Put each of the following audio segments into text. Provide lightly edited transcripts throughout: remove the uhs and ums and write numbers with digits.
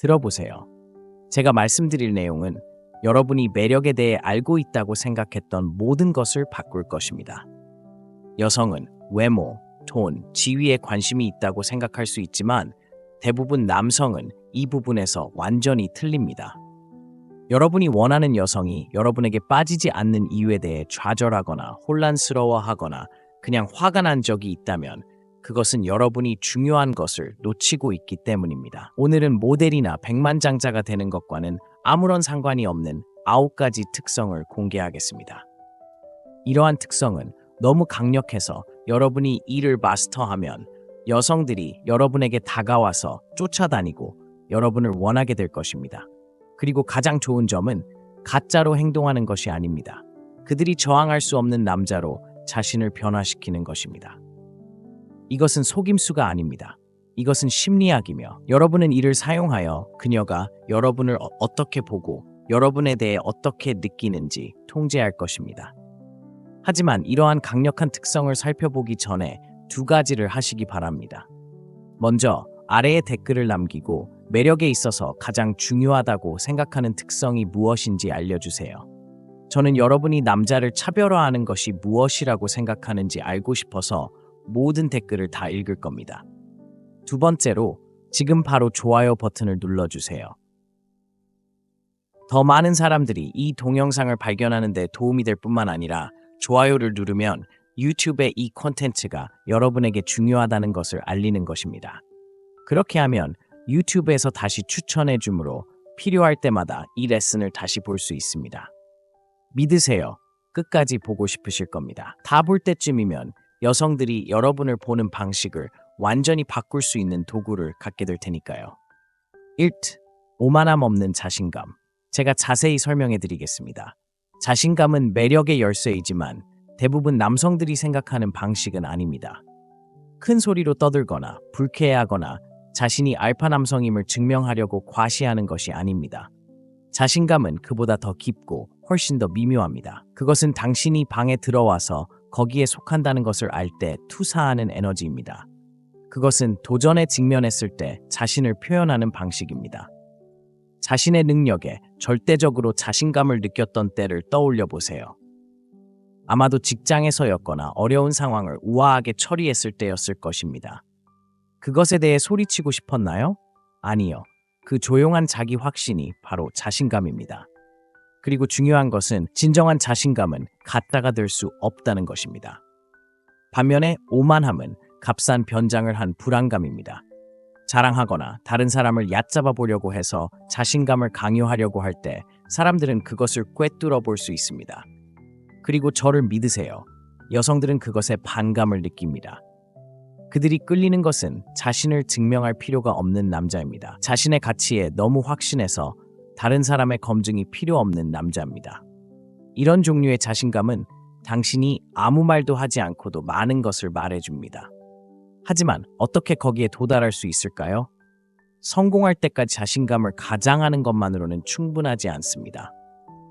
들어보세요. 제가 말씀드릴 내용은 여러분이 매력에 대해 알고 있다고 생각했던 모든 것을 바꿀 것입니다. 여성은 외모, 돈, 지위에 관심이 있다고 생각할 수 있지만 대부분 남성은 이 부분에서 완전히 틀립니다. 여러분이 원하는 여성이 여러분에게 빠지지 않는 이유에 대해 좌절하거나 혼란스러워하거나 그냥 화가 난 적이 있다면 그것은 여러분이 중요한 것을 놓치고 있기 때문입니다. 오늘은 모델이나 백만장자가 되는 것과는 아무런 상관이 없는 9가지 특성을 공개하겠습니다. 이러한 특성은 너무 강력해서 여러분이 이를 마스터하면 여성들이 여러분에게 다가와서 쫓아다니고 여러분을 원하게 될 것입니다. 그리고 가장 좋은 점은 가짜로 행동하는 것이 아닙니다. 그들이 저항할 수 없는 남자로 자신을 변화시키는 것입니다. 이것은 속임수가 아닙니다. 이것은 심리학이며 여러분은 이를 사용하여 그녀가 여러분을 어떻게 보고 여러분에 대해 어떻게 느끼는지 통제할 것입니다. 하지만 이러한 강력한 특성을 살펴보기 전에 2가지를 하시기 바랍니다. 먼저 아래에 댓글을 남기고 매력에 있어서 가장 중요하다고 생각하는 특성이 무엇인지 알려주세요. 저는 여러분이 남자를 차별화하는 것이 무엇이라고 생각하는지 알고 싶어서 모든 댓글을 다 읽을 겁니다. 2번째로 지금 바로 좋아요 버튼을 눌러주세요. 더 많은 사람들이 이 동영상을 발견하는 데 도움이 될 뿐만 아니라 좋아요를 누르면 유튜브의 이 콘텐츠가 여러분에게 중요하다는 것을 알리는 것입니다. 그렇게 하면 유튜브에서 다시 추천해 주므로 필요할 때마다 이 레슨을 다시 볼 수 있습니다. 믿으세요. 끝까지 보고 싶으실 겁니다. 다 볼 때쯤이면 여성들이 여러분을 보는 방식을 완전히 바꿀 수 있는 도구를 갖게 될 테니까요. 1. 오만함 없는 자신감. 제가 자세히 설명해 드리겠습니다. 자신감은 매력의 열쇠이지만 대부분 남성들이 생각하는 방식은 아닙니다. 큰 소리로 떠들거나 불쾌해하거나 자신이 알파 남성임을 증명하려고 과시하는 것이 아닙니다. 자신감은 그보다 더 깊고 훨씬 더 미묘합니다. 그것은 당신이 방에 들어와서 거기에 속한다는 것을 알 때 투사하는 에너지입니다. 그것은 도전에 직면했을 때 자신을 표현하는 방식입니다. 자신의 능력에 절대적으로 자신감을 느꼈던 때를 떠올려 보세요. 아마도 직장에서였거나 어려운 상황을 우아하게 처리했을 때였을 것입니다. 그것에 대해 소리치고 싶었나요? 아니요. 그 조용한 자기 확신이 바로 자신감입니다. 그리고 중요한 것은 진정한 자신감은 가짜가 될 수 없다는 것입니다. 반면에 오만함은 값싼 변장을 한 불안감입니다. 자랑하거나 다른 사람을 얕잡아 보려고 해서 자신감을 강요하려고 할 때 사람들은 그것을 꿰뚫어 볼 수 있습니다. 그리고 저를 믿으세요. 여성들은 그것에 반감을 느낍니다. 그들이 끌리는 것은 자신을 증명할 필요가 없는 남자입니다. 자신의 가치에 너무 확신해서 다른 사람의 검증이 필요 없는 남자입니다. 이런 종류의 자신감은 당신이 아무 말도 하지 않고도 많은 것을 말해줍니다. 하지만 어떻게 거기에 도달할 수 있을까요? 성공할 때까지 자신감을 가장하는 것만으로는 충분하지 않습니다.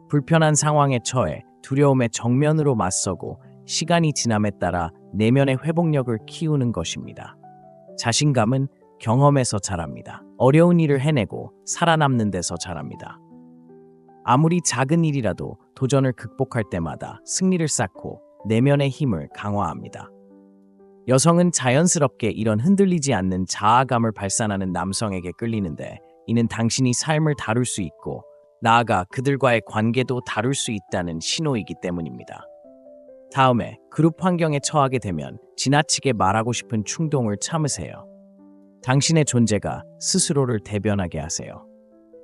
불편한 상황에 처해 두려움에 정면으로 맞서고 시간이 지남에 따라 내면의 회복력을 키우는 것입니다. 자신감은 경험에서 자랍니다. 어려운 일을 해내고 살아남는 데서 자랍니다. 아무리 작은 일이라도 도전을 극복할 때마다 승리를 쌓고 내면의 힘을 강화합니다. 여성은 자연스럽게 이런 흔들리지 않는 자아감을 발산하는 남성에게 끌리는데 이는 당신이 삶을 다룰 수 있고 나아가 그들과의 관계도 다룰 수 있다는 신호이기 때문입니다. 다음에 그룹 환경에 처하게 되면 지나치게 말하고 싶은 충동을 참으세요. 당신의 존재가 스스로를 대변하게 하세요.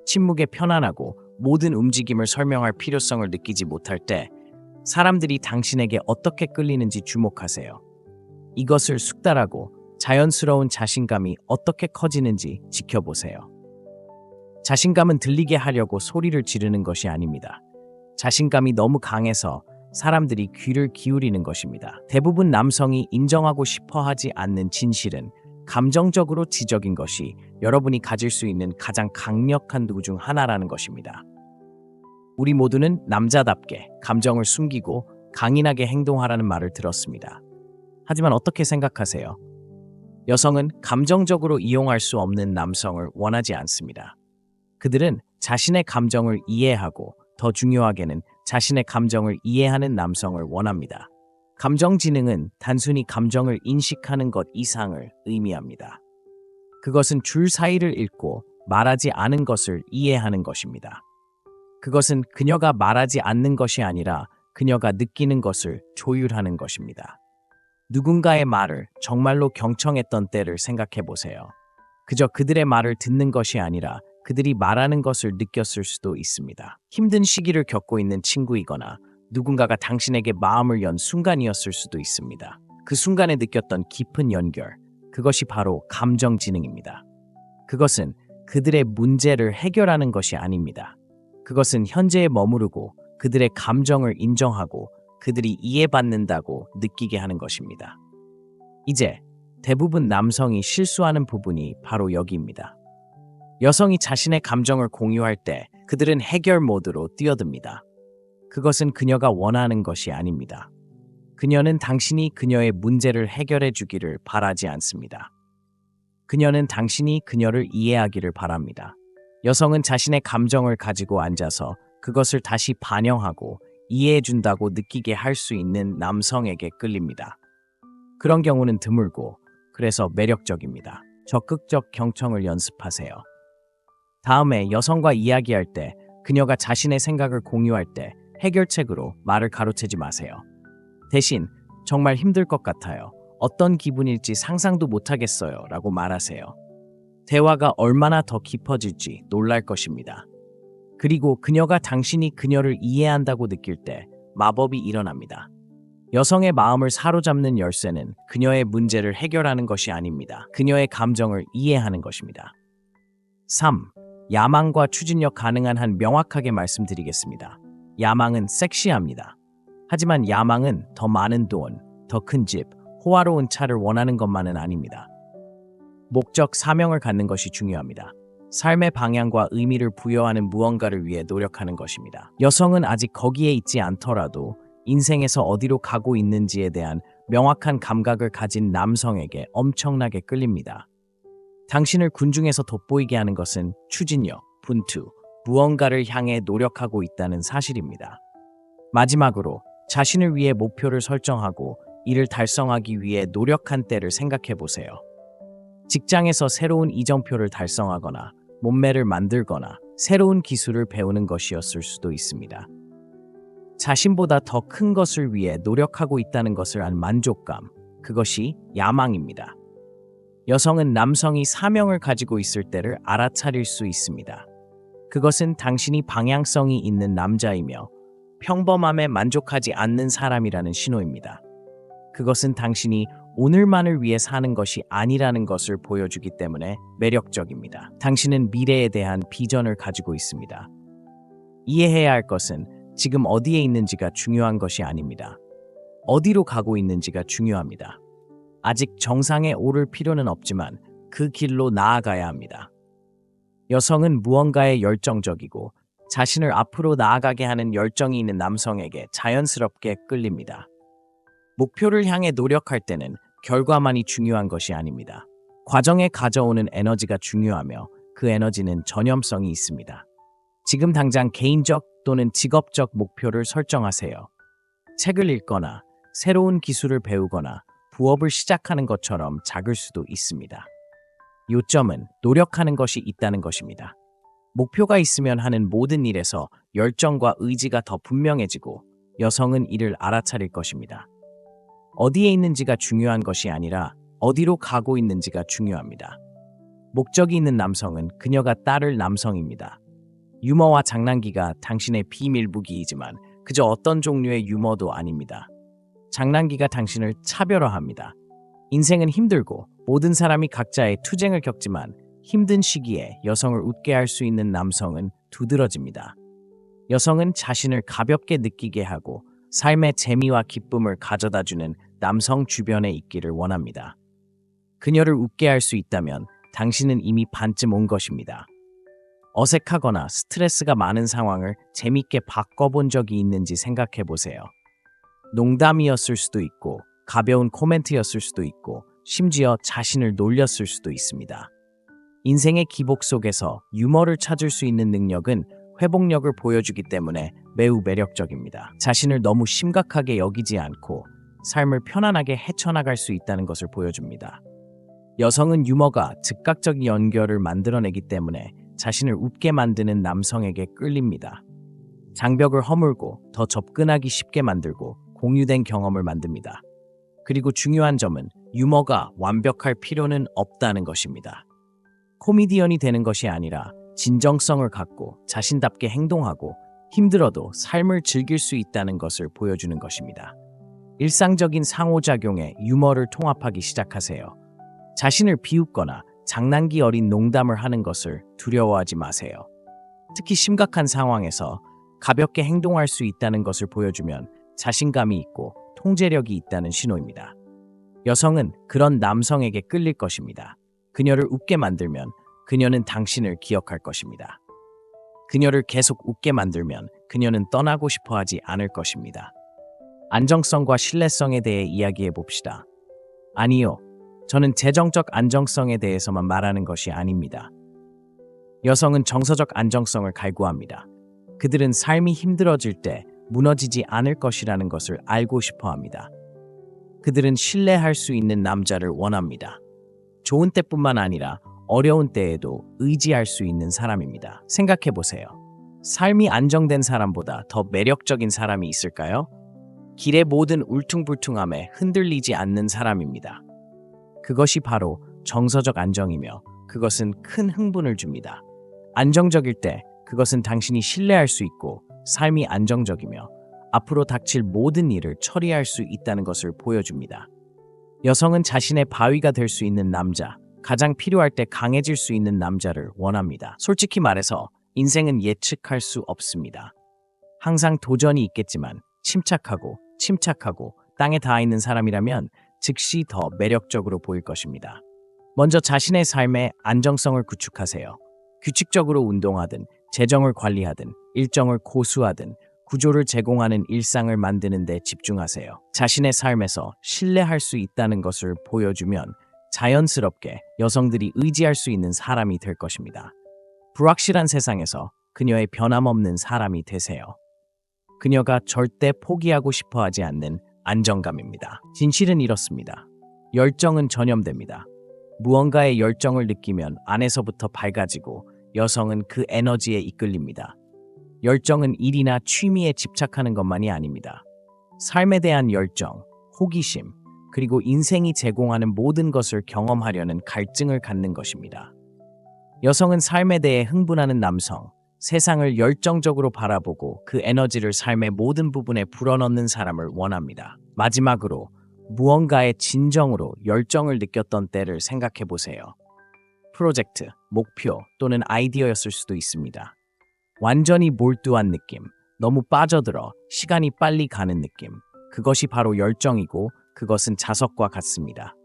침묵에 편안하고 모든 움직임을 설명할 필요성을 느끼지 못할 때 사람들이 당신에게 어떻게 끌리는지 주목하세요. 이것을 숙달하고 자연스러운 자신감이 어떻게 커지는지 지켜보세요. 자신감은 들리게 하려고 소리를 지르는 것이 아닙니다. 자신감이 너무 강해서 사람들이 귀를 기울이는 것입니다. 대부분 남성이 인정하고 싶어 하지 않는 진실은 감정적으로 지적인 것이 여러분이 가질 수 있는 가장 강력한 도구 중 하나라는 것입니다. 우리 모두는 남자답게 감정을 숨기고 강인하게 행동하라는 말을 들었습니다. 하지만 어떻게 생각하세요? 여성은 감정적으로 이용할 수 없는 남성을 원하지 않습니다. 그들은 자신의 감정을 이해하고 더 중요하게는 자신의 감정을 이해하는 남성을 원합니다. 감정지능은 단순히 감정을 인식하는 것 이상을 의미합니다. 그것은 줄 사이를 읽고 말하지 않은 것을 이해하는 것입니다. 그것은 그녀가 말하지 않는 것이 아니라 그녀가 느끼는 것을 조율하는 것입니다. 누군가의 말을 정말로 경청했던 때를 생각해 보세요. 그저 그들의 말을 듣는 것이 아니라 그들이 말하는 것을 느꼈을 수도 있습니다. 힘든 시기를 겪고 있는 친구이거나 누군가가 당신에게 마음을 연 순간이었을 수도 있습니다. 그 순간에 느꼈던 깊은 연결, 그것이 바로 감정지능입니다. 그것은 그들의 문제를 해결하는 것이 아닙니다. 그것은 현재에 머무르고 그들의 감정을 인정하고 그들이 이해받는다고 느끼게 하는 것입니다. 이제 대부분 남성이 실수하는 부분이 바로 여기입니다. 여성이 자신의 감정을 공유할 때 그들은 해결 모드로 뛰어듭니다. 그것은 그녀가 원하는 것이 아닙니다. 그녀는 당신이 그녀의 문제를 해결해 주기를 바라지 않습니다. 그녀는 당신이 그녀를 이해하기를 바랍니다. 여성은 자신의 감정을 가지고 앉아서 그것을 다시 반영하고 이해해 준다고 느끼게 할 수 있는 남성에게 끌립니다. 그런 경우는 드물고 그래서 매력적입니다. 적극적 경청을 연습하세요. 다음에 여성과 이야기할 때 그녀가 자신의 생각을 공유할 때 해결책으로 말을 가로채지 마세요. 대신 정말 힘들 것 같아요. 어떤 기분일지 상상도 못하겠어요. 라고 말하세요. 대화가 얼마나 더 깊어질지 놀랄 것입니다. 그리고 그녀가 당신이 그녀를 이해한다고 느낄 때 마법이 일어납니다. 여성의 마음을 사로잡는 열쇠는 그녀의 문제를 해결하는 것이 아닙니다. 그녀의 감정을 이해하는 것입니다. 3. 야망과 추진력 가능한 한 명확하게 말씀드리겠습니다. 야망은 섹시합니다. 하지만 야망은 더 많은 돈, 더 큰 집, 호화로운 차를 원하는 것만은 아닙니다. 목적, 사명을 갖는 것이 중요합니다. 삶의 방향과 의미를 부여하는 무언가를 위해 노력하는 것입니다. 여성은 아직 거기에 있지 않더라도 인생에서 어디로 가고 있는지에 대한 명확한 감각을 가진 남성에게 엄청나게 끌립니다. 당신을 군중에서 돋보이게 하는 것은 추진력, 분투, 무언가를 향해 노력하고 있다는 사실입니다. 마지막으로 자신을 위해 목표를 설정하고 이를 달성하기 위해 노력한 때를 생각해 보세요. 직장에서 새로운 이정표를 달성하거나 몸매를 만들거나 새로운 기술을 배우는 것이었을 수도 있습니다. 자신보다 더 큰 것을 위해 노력하고 있다는 것을 안 만족감, 그것이 야망입니다. 여성은 남성이 사명을 가지고 있을 때를 알아차릴 수 있습니다. 그것은 당신이 방향성이 있는 남자이며 평범함에 만족하지 않는 사람이라는 신호입니다. 그것은 당신이 오늘만을 위해 사는 것이 아니라는 것을 보여주기 때문에 매력적입니다. 당신은 미래에 대한 비전을 가지고 있습니다. 이해해야 할 것은 지금 어디에 있는지가 중요한 것이 아닙니다. 어디로 가고 있는지가 중요합니다. 아직 정상에 오를 필요는 없지만 그 길로 나아가야 합니다. 여성은 무언가에 열정적이고 자신을 앞으로 나아가게 하는 열정이 있는 남성에게 자연스럽게 끌립니다. 목표를 향해 노력할 때는 결과만이 중요한 것이 아닙니다. 과정에 가져오는 에너지가 중요하며 그 에너지는 전염성이 있습니다. 지금 당장 개인적 또는 직업적 목표를 설정하세요. 책을 읽거나 새로운 기술을 배우거나 부업을 시작하는 것처럼 작을 수도 있습니다. 요점은 노력하는 것이 있다는 것입니다. 목표가 있으면 하는 모든 일에서 열정과 의지가 더 분명해지고 여성은 이를 알아차릴 것입니다. 어디에 있는지가 중요한 것이 아니라 어디로 가고 있는지가 중요합니다. 목적이 있는 남성은 그녀가 따를 남성입니다. 유머와 장난기가 당신의 비밀 무기이지만 그저 어떤 종류의 유머도 아닙니다. 장난기가 당신을 차별화합니다. 인생은 힘들고 모든 사람이 각자의 투쟁을 겪지만 힘든 시기에 여성을 웃게 할 수 있는 남성은 두드러집니다. 여성은 자신을 가볍게 느끼게 하고 삶의 재미와 기쁨을 가져다주는 남성 주변에 있기를 원합니다. 그녀를 웃게 할 수 있다면 당신은 이미 반쯤 온 것입니다. 어색하거나 스트레스가 많은 상황을 재밌게 바꿔본 적이 있는지 생각해 보세요. 농담이었을 수도 있고 가벼운 코멘트였을 수도 있고 심지어 자신을 놀렸을 수도 있습니다. 인생의 기복 속에서 유머를 찾을 수 있는 능력은 회복력을 보여주기 때문에 매우 매력적입니다. 자신을 너무 심각하게 여기지 않고 삶을 편안하게 헤쳐나갈 수 있다는 것을 보여줍니다. 여성은 유머가 즉각적 연결을 만들어내기 때문에 자신을 웃게 만드는 남성에게 끌립니다. 장벽을 허물고 더 접근하기 쉽게 만들고 공유된 경험을 만듭니다. 그리고 중요한 점은 유머가 완벽할 필요는 없다는 것입니다. 코미디언이 되는 것이 아니라 진정성을 갖고 자신답게 행동하고 힘들어도 삶을 즐길 수 있다는 것을 보여주는 것입니다. 일상적인 상호작용에 유머를 통합하기 시작하세요. 자신을 비웃거나 장난기 어린 농담을 하는 것을 두려워하지 마세요. 특히 심각한 상황에서 가볍게 행동할 수 있다는 것을 보여주면 자신감이 있고 통제력이 있다는 신호입니다. 여성은 그런 남성에게 끌릴 것입니다. 그녀를 웃게 만들면 그녀는 당신을 기억할 것입니다. 그녀를 계속 웃게 만들면 그녀는 떠나고 싶어 하지 않을 것입니다. 안정성과 신뢰성에 대해 이야기해 봅시다. 아니요, 저는 재정적 안정성에 대해서만 말하는 것이 아닙니다. 여성은 정서적 안정성을 갈구합니다. 그들은 삶이 힘들어질 때 무너지지 않을 것이라는 것을 알고 싶어 합니다. 그들은 신뢰할 수 있는 남자를 원합니다. 좋은 때뿐만 아니라 어려운 때에도 의지할 수 있는 사람입니다. 생각해 보세요. 삶이 안정된 사람보다 더 매력적인 사람이 있을까요? 길의 모든 울퉁불퉁함에 흔들리지 않는 사람입니다. 그것이 바로 정서적 안정이며 그것은 큰 흥분을 줍니다. 안정적일 때 그것은 당신이 신뢰할 수 있고 삶이 안정적이며 앞으로 닥칠 모든 일을 처리할 수 있다는 것을 보여줍니다. 여성은 자신의 바위가 될 수 있는 남자, 가장 필요할 때 강해질 수 있는 남자를 원합니다. 솔직히 말해서 인생은 예측할 수 없습니다. 항상 도전이 있겠지만 침착하고 땅에 닿아 있는 사람이라면 즉시 더 매력적으로 보일 것입니다. 먼저 자신의 삶의 안정성을 구축하세요. 규칙적으로 운동하든 재정을 관리하든 일정을 고수하든 구조를 제공하는 일상을 만드는 데 집중하세요. 자신의 삶에서 신뢰할 수 있다는 것을 보여주면 자연스럽게 여성들이 의지할 수 있는 사람이 될 것입니다. 불확실한 세상에서 그녀의 변함없는 사람이 되세요. 그녀가 절대 포기하고 싶어 하지 않는 안정감입니다. 진실은 이렇습니다. 열정은 전염됩니다. 무언가에 열정을 느끼면 안에서부터 밝아지고 여성은 그 에너지에 이끌립니다. 열정은 일이나 취미에 집착하는 것만이 아닙니다. 삶에 대한 열정, 호기심, 그리고 인생이 제공하는 모든 것을 경험하려는 갈증을 갖는 것입니다. 여성은 삶에 대해 흥분하는 남성, 세상을 열정적으로 바라보고 그 에너지를 삶의 모든 부분에 불어넣는 사람을 원합니다. 마지막으로 무언가에 진정으로 열정을 느꼈던 때를 생각해 보세요. 프로젝트, 목표 또는 아이디어였을 수도 있습니다. 완전히 몰두한 느낌, 너무 빠져들어 시간이 빨리 가는 느낌. 그것이 바로 열정이고 그것은 자석과 같습니다.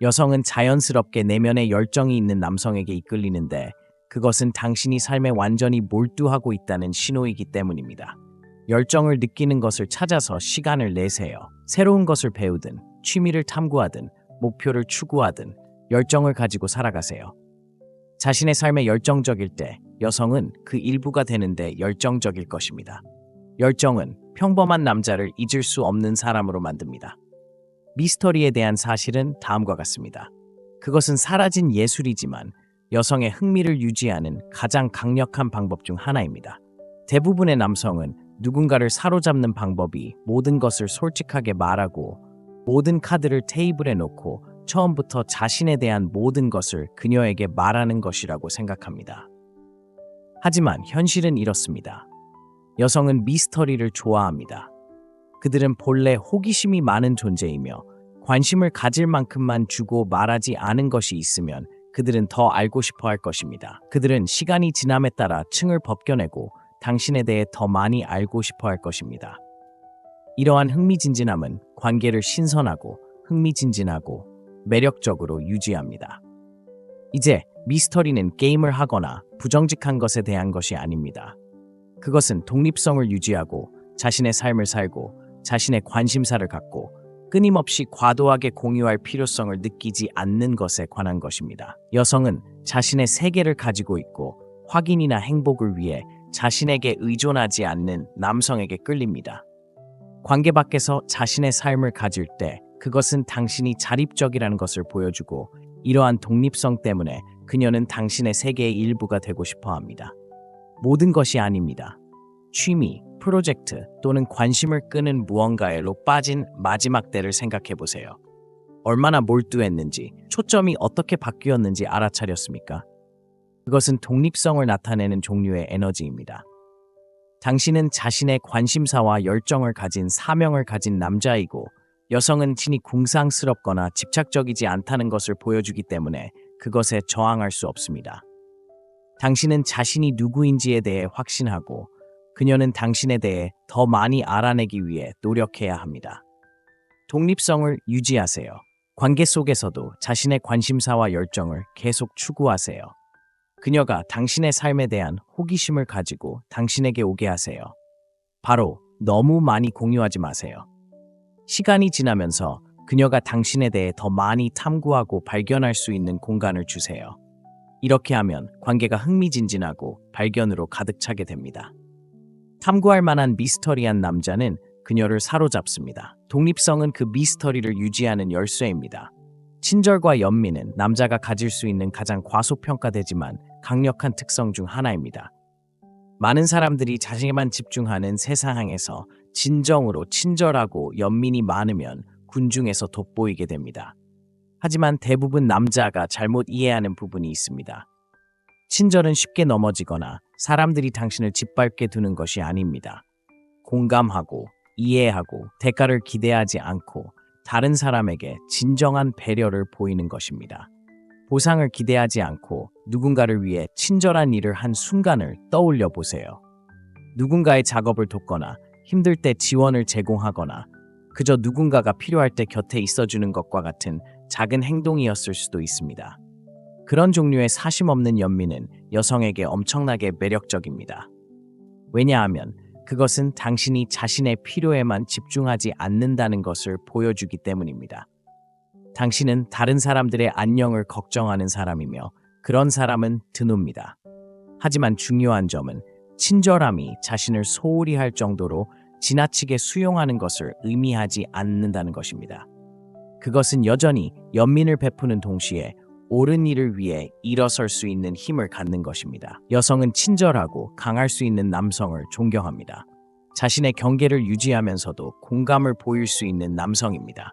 여성은 자연스럽게 내면에 열정이 있는 남성에게 이끌리는데 그것은 당신이 삶에 완전히 몰두하고 있다는 신호이기 때문입니다. 열정을 느끼는 것을 찾아서 시간을 내세요. 새로운 것을 배우든 취미를 탐구하든 목표를 추구하든 열정을 가지고 살아가세요. 자신의 삶에 열정적일 때 여성은 그 일부가 되는데 열정적일 것입니다. 열정은 평범한 남자를 잊을 수 없는 사람으로 만듭니다. 미스터리에 대한 사실은 다음과 같습니다. 그것은 사라진 예술이지만 여성의 흥미를 유지하는 가장 강력한 방법 중 하나입니다. 대부분의 남성은 누군가를 사로잡는 방법이 모든 것을 솔직하게 말하고 모든 카드를 테이블에 놓고 처음부터 자신에 대한 모든 것을 그녀에게 말하는 것이라고 생각합니다. 하지만 현실은 이렇습니다. 여성은 미스터리를 좋아합니다. 그들은 본래 호기심이 많은 존재이며 관심을 가질 만큼만 주고 말하지 않은 것이 있으면 그들은 더 알고 싶어 할 것입니다. 그들은 시간이 지남에 따라 층을 벗겨내고 당신에 대해 더 많이 알고 싶어 할 것입니다. 이러한 흥미진진함은 관계를 신선하고 흥미진진하고 매력적으로 유지합니다. 이제 미스터리는 게임을 하거나 부정직한 것에 대한 것이 아닙니다. 그것은 독립성을 유지하고 자신의 삶을 살고 자신의 관심사를 갖고 끊임없이 과도하게 공유할 필요성을 느끼지 않는 것에 관한 것입니다. 여성은 자신의 세계를 가지고 있고 확인이나 행복을 위해 자신에게 의존하지 않는 남성에게 끌립니다. 관계 밖에서 자신의 삶을 가질 때 그것은 당신이 자립적이라는 것을 보여주고 이러한 독립성 때문에 그녀는 당신의 세계의 일부가 되고 싶어 합니다. 모든 것이 아닙니다. 취미, 프로젝트 또는 관심을 끄는 무언가에로 빠진 마지막 때를 생각해 보세요. 얼마나 몰두했는지, 초점이 어떻게 바뀌었는지 알아차렸습니까? 그것은 독립성을 나타내는 종류의 에너지입니다. 당신은 자신의 관심사와 열정을 가진 사명을 가진 남자이고 여성은 친히 궁상스럽거나 집착적이지 않다는 것을 보여주기 때문에 그것에 저항할 수 없습니다. 당신은 자신이 누구인지에 대해 확신하고 그녀는 당신에 대해 더 많이 알아내기 위해 노력해야 합니다. 독립성을 유지하세요. 관계 속에서도 자신의 관심사와 열정을 계속 추구하세요. 그녀가 당신의 삶에 대한 호기심을 가지고 당신에게 오게 하세요. 바로 너무 많이 공유하지 마세요. 시간이 지나면서 그녀가 당신에 대해 더 많이 탐구하고 발견할 수 있는 공간을 주세요. 이렇게 하면 관계가 흥미진진하고 발견으로 가득 차게 됩니다. 탐구할 만한 미스터리한 남자는 그녀를 사로잡습니다. 독립성은 그 미스터리를 유지하는 열쇠입니다. 친절과 연민은 남자가 가질 수 있는 가장 과소평가되지만 강력한 특성 중 하나입니다. 많은 사람들이 자신에만 집중하는 세상에서 진정으로 친절하고 연민이 많으면 군중에서 돋보이게 됩니다. 하지만 대부분 남자가 잘못 이해하는 부분이 있습니다. 친절은 쉽게 넘어지거나 사람들이 당신을 짓밟게 두는 것이 아닙니다. 공감하고 이해하고 대가를 기대하지 않고 다른 사람에게 진정한 배려를 보이는 것입니다. 보상을 기대하지 않고 누군가를 위해 친절한 일을 한 순간을 떠올려 보세요. 누군가의 작업을 돕거나 힘들 때 지원을 제공하거나 그저 누군가가 필요할 때 곁에 있어주는 것과 같은 작은 행동이었을 수도 있습니다. 그런 종류의 사심 없는 연민은 여성에게 엄청나게 매력적입니다. 왜냐하면 그것은 당신이 자신의 필요에만 집중하지 않는다는 것을 보여주기 때문입니다. 당신은 다른 사람들의 안녕을 걱정하는 사람이며 그런 사람은 드뭅니다. 하지만 중요한 점은 친절함이 자신을 소홀히 할 정도로 지나치게 수용하는 것을 의미하지 않는다는 것입니다. 그것은 여전히 연민을 베푸는 동시에 옳은 일을 위해 일어설 수 있는 힘을 갖는 것입니다. 여성은 친절하고 강할 수 있는 남성을 존경합니다. 자신의 경계를 유지하면서도 공감을 보일 수 있는 남성입니다.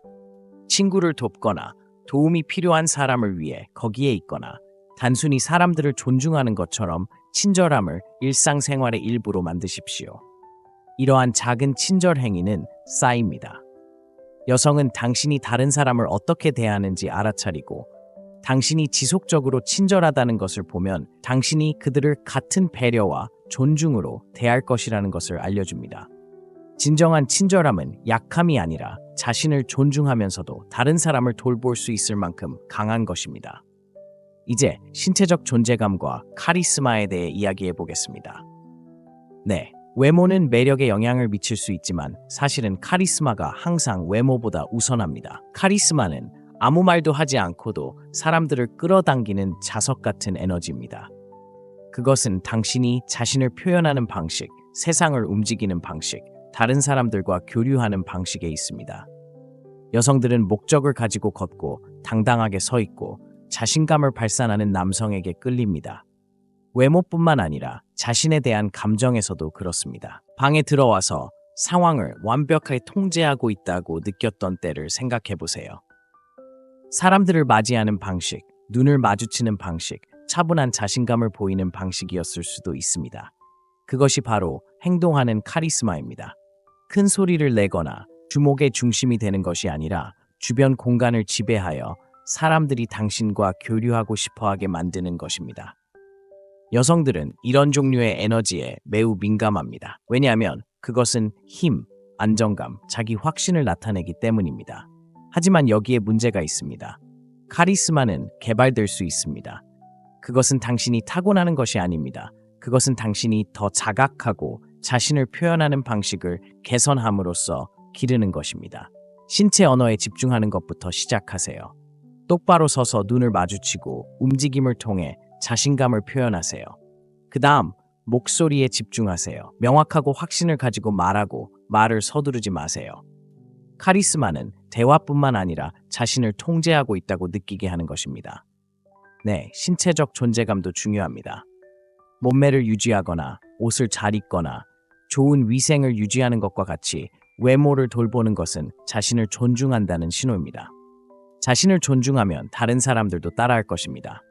친구를 돕거나 도움이 필요한 사람을 위해 거기에 있거나 단순히 사람들을 존중하는 것처럼 친절함을 일상생활의 일부로 만드십시오. 이러한 작은 친절 행위는 쌓입니다. 여성은 당신이 다른 사람을 어떻게 대하는지 알아차리고 당신이 지속적으로 친절하다는 것을 보면 당신이 그들을 같은 배려와 존중으로 대할 것이라는 것을 알려줍니다. 진정한 친절함은 약함이 아니라 자신을 존중하면서도 다른 사람을 돌볼 수 있을 만큼 강한 것입니다. 이제 신체적 존재감과 카리스마에 대해 이야기해 보겠습니다. 네, 외모는 매력에 영향을 미칠 수 있지만 사실은 카리스마가 항상 외모보다 우선합니다. 카리스마는 아무 말도 하지 않고도 사람들을 끌어당기는 자석 같은 에너지입니다. 그것은 당신이 자신을 표현하는 방식, 세상을 움직이는 방식, 다른 사람들과 교류하는 방식에 있습니다. 여성들은 목적을 가지고 걷고 당당하게 서 있고 자신감을 발산하는 남성에게 끌립니다. 외모뿐만 아니라 자신에 대한 감정에서도 그렇습니다. 방에 들어와서 상황을 완벽하게 통제하고 있다고 느꼈던 때를 생각해 보세요. 사람들을 맞이하는 방식, 눈을 마주치는 방식, 차분한 자신감을 보이는 방식이었을 수도 있습니다. 그것이 바로 행동하는 카리스마입니다. 큰 소리를 내거나 주목의 중심이 되는 것이 아니라 주변 공간을 지배하여 사람들이 당신과 교류하고 싶어하게 만드는 것입니다. 여성들은 이런 종류의 에너지에 매우 민감합니다. 왜냐하면 그것은 힘, 안정감, 자기 확신을 나타내기 때문입니다. 하지만 여기에 문제가 있습니다. 카리스마는 개발될 수 있습니다. 그것은 당신이 타고나는 것이 아닙니다. 그것은 당신이 더 자각하고 자신을 표현하는 방식을 개선함으로써 기르는 것입니다. 신체 언어에 집중하는 것부터 시작하세요. 똑바로 서서 눈을 마주치고 움직임을 통해 자신감을 표현하세요. 그 다음, 목소리에 집중하세요. 명확하고 확신을 가지고 말하고 말을 서두르지 마세요. 카리스마는 대화뿐만 아니라 자신을 통제하고 있다고 느끼게 하는 것입니다. 네, 신체적 존재감도 중요합니다. 몸매를 유지하거나 옷을 잘 입거나 좋은 위생을 유지하는 것과 같이 외모를 돌보는 것은 자신을 존중한다는 신호입니다. 자신을 존중하면 다른 사람들도 따라할 것입니다.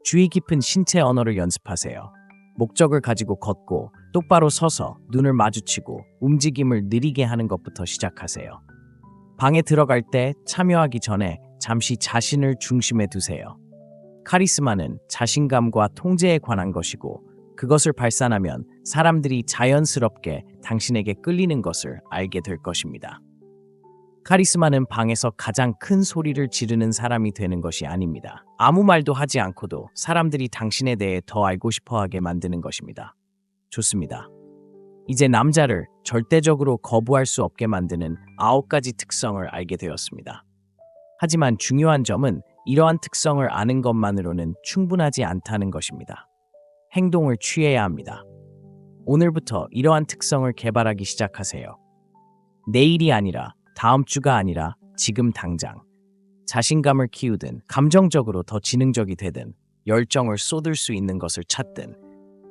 주의 깊은 신체 언어를 연습하세요. 목적을 가지고 걷고 똑바로 서서 눈을 마주치고 움직임을 느리게 하는 것부터 시작하세요. 방에 들어갈 때 참여하기 전에 잠시 자신을 중심에 두세요. 카리스마는 자신감과 통제에 관한 것이고 그것을 발산하면 사람들이 자연스럽게 당신에게 끌리는 것을 알게 될 것입니다. 카리스마는 방에서 가장 큰 소리를 지르는 사람이 되는 것이 아닙니다. 아무 말도 하지 않고도 사람들이 당신에 대해 더 알고 싶어하게 만드는 것입니다. 좋습니다. 이제 남자를 절대적으로 거부할 수 없게 만드는 9가지 특성을 알게 되었습니다. 하지만 중요한 점은 이러한 특성을 아는 것만으로는 충분하지 않다는 것입니다. 행동을 취해야 합니다. 오늘부터 이러한 특성을 개발하기 시작하세요. 내일이 아니라 다음 주가 아니라 지금 당장. 자신감을 키우든 감정적으로 더 지능적이 되든 열정을 쏟을 수 있는 것을 찾든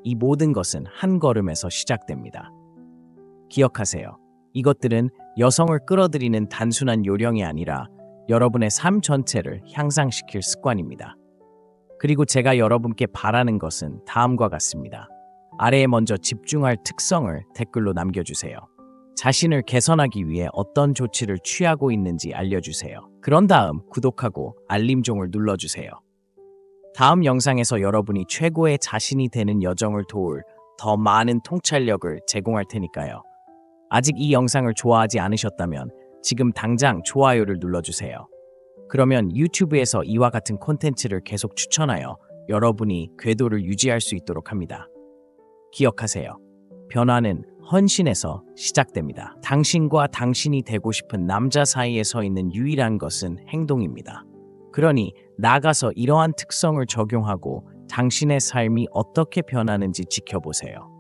이 모든 것은 한 걸음에서 시작됩니다. 기억하세요. 이것들은 여성을 끌어들이는 단순한 요령이 아니라 여러분의 삶 전체를 향상시킬 습관입니다. 그리고 제가 여러분께 바라는 것은 다음과 같습니다. 아래에 먼저 집중할 특성을 댓글로 남겨주세요. 자신을 개선하기 위해 어떤 조치를 취하고 있는지 알려주세요. 그런 다음 구독하고 알림종을 눌러주세요. 다음 영상에서 여러분이 최고의 자신이 되는 여정을 도울 더 많은 통찰력을 제공할 테니까요. 아직 이 영상을 좋아하지 않으셨다면 지금 당장 좋아요를 눌러주세요. 그러면 유튜브에서 이와 같은 콘텐츠를 계속 추천하여 여러분이 궤도를 유지할 수 있도록 합니다. 기억하세요. 변화는 헌신에서 시작됩니다. 당신과 당신이 되고 싶은 남자 사이에 서 있는 유일한 것은 행동입니다. 그러니 나가서 이러한 특성을 적용하고 당신의 삶이 어떻게 변하는지 지켜보세요.